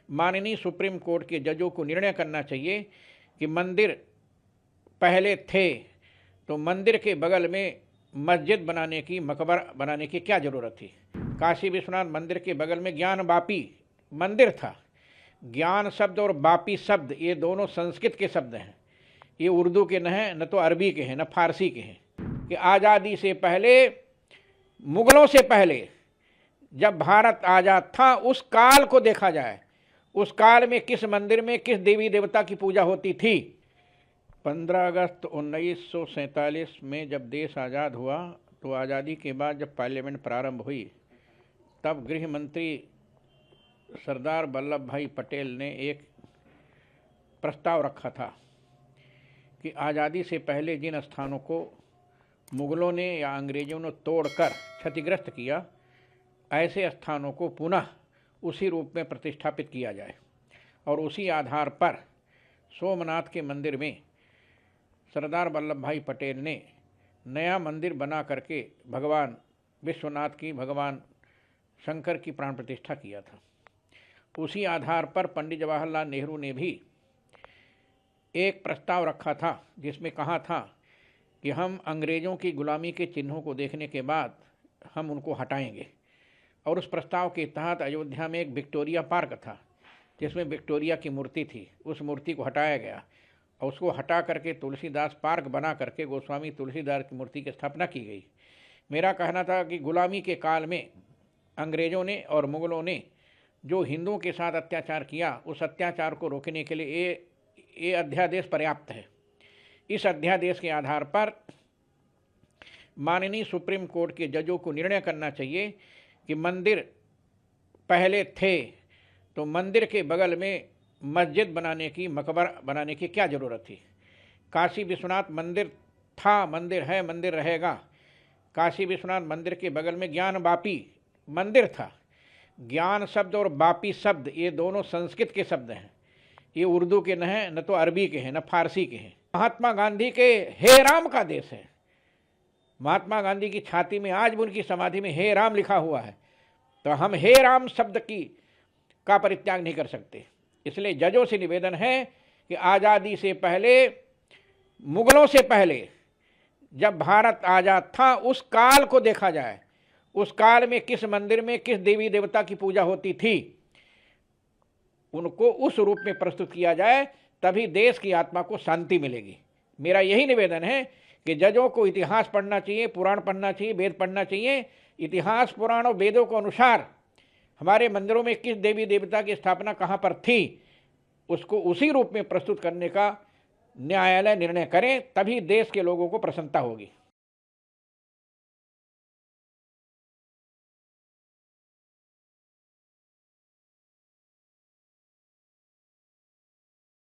माननीय supreme court के जजों को निर्णय करना चाहिए कि मंदिर पहले थे तो मंदिर के बगल में मस्जिद बनाने की, मकबरा बनाने की क्या ज़रूरत थी। काशी विश्वनाथ मंदिर के बगल में ज्ञान वापी मंदिर था। ज्ञान शब्द और वापी शब्द ये दोनों संस्कृत के शब्द हैं, ये उर्दू के न हैं, न तो अरबी के हैं, न फारसी के हैं। कि आज़ादी से पहले, मुग़लों से पहले जब भारत आज़ाद था उस काल को देखा जाए, उस काल में किस मंदिर में किस देवी देवता की पूजा होती थी। 15 अगस्त 1947 में जब देश आज़ाद हुआ तो आज़ादी के बाद जब पार्लियामेंट प्रारंभ हुई तब गृह मंत्री सरदार वल्लभ भाई पटेल ने एक प्रस्ताव रखा था कि आज़ादी से पहले जिन स्थानों को मुग़लों ने या अंग्रेज़ों ने तोड़कर क्षतिग्रस्त किया, ऐसे स्थानों को पुनः उसी रूप में प्रतिष्ठापित किया जाए। और उसी आधार पर सोमनाथ के मंदिर में सरदार वल्लभ भाई पटेल ने नया मंदिर बना करके भगवान विश्वनाथ की, भगवान शंकर की प्राण प्रतिष्ठा किया था। उसी आधार पर पंडित जवाहरलाल नेहरू ने भी एक प्रस्ताव रखा था जिसमें कहा था कि हम अंग्रेज़ों की गुलामी के चिन्हों को देखने के बाद हम उनको हटाएंगे। और उस प्रस्ताव के तहत अयोध्या में एक विक्टोरिया पार्क था जिसमें विक्टोरिया की मूर्ति थी, उस मूर्ति को हटाया गया और उसको हटा करके तुलसीदास पार्क बना करके गोस्वामी तुलसीदास की मूर्ति की स्थापना की गई। मेरा कहना था कि गुलामी के काल में अंग्रेज़ों ने और मुग़लों ने जो हिंदुओं के साथ अत्याचार किया, उस अत्याचार को रोकने के लिए ये अध्यादेश पर्याप्त है। इस अध्यादेश के आधार पर माननीय सुप्रीम कोर्ट के जजों को निर्णय करना चाहिए कि मंदिर पहले थे तो मंदिर के बगल में मस्जिद बनाने की, मकबरा बनाने की क्या ज़रूरत थी। काशी विश्वनाथ मंदिर था, मंदिर है, मंदिर रहेगा। काशी विश्वनाथ मंदिर के बगल में ज्ञान वापी मंदिर था। ज्ञान शब्द और वापी शब्द ये दोनों संस्कृत के शब्द हैं, ये उर्दू के न हैं, न तो अरबी के हैं, न फारसी के हैं। महात्मा गांधी के हे राम का देश है। महात्मा गांधी की छाती में आज भी उनकी समाधि में हे राम लिखा हुआ है, तो हम हे राम शब्द का परित्याग नहीं कर सकते। इसलिए जजों से निवेदन है कि आज़ादी से पहले, मुग़लों से पहले जब भारत आज़ाद था उस काल को देखा जाए, उस काल में किस मंदिर में किस देवी देवता की पूजा होती थी, उनको उस रूप में प्रस्तुत किया जाए, तभी देश की आत्मा को शांति मिलेगी। मेरा यही निवेदन है कि जजों को इतिहास पढ़ना चाहिए, पुराण पढ़ना चाहिए, वेद पढ़ना चाहिए। इतिहास, पुराण और वेदों के अनुसार हमारे मंदिरों में किस देवी देवता की स्थापना कहाँ पर थी, उसको उसी रूप में प्रस्तुत करने का न्यायालय निर्णय करे, तभी देश के लोगों को प्रसन्नता होगी।